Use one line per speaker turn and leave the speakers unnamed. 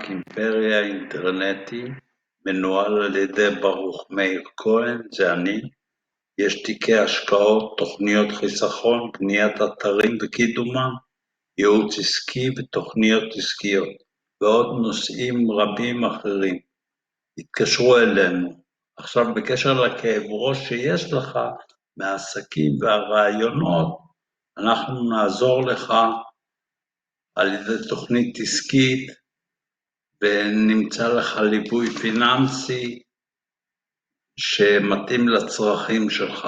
אימפריה אינטרנטי, מנוהל על ידי ברוך מאיר כהן, זה אני. יש תיקי השקעות, תוכניות חיסכון, בניית אתרים וקידומם, ייעוץ עסקי ותוכניות עסקיות, ועוד נושאים רבים אחרים. התקשרו אלינו. עכשיו, בקשר לכאב ראש שיש לך מהעסקים והרעיונות, אנחנו נעזור לך על ידי תוכנית עסקית, ונמצא לך ליווי פיננסי שמתאים לצרכים שלך.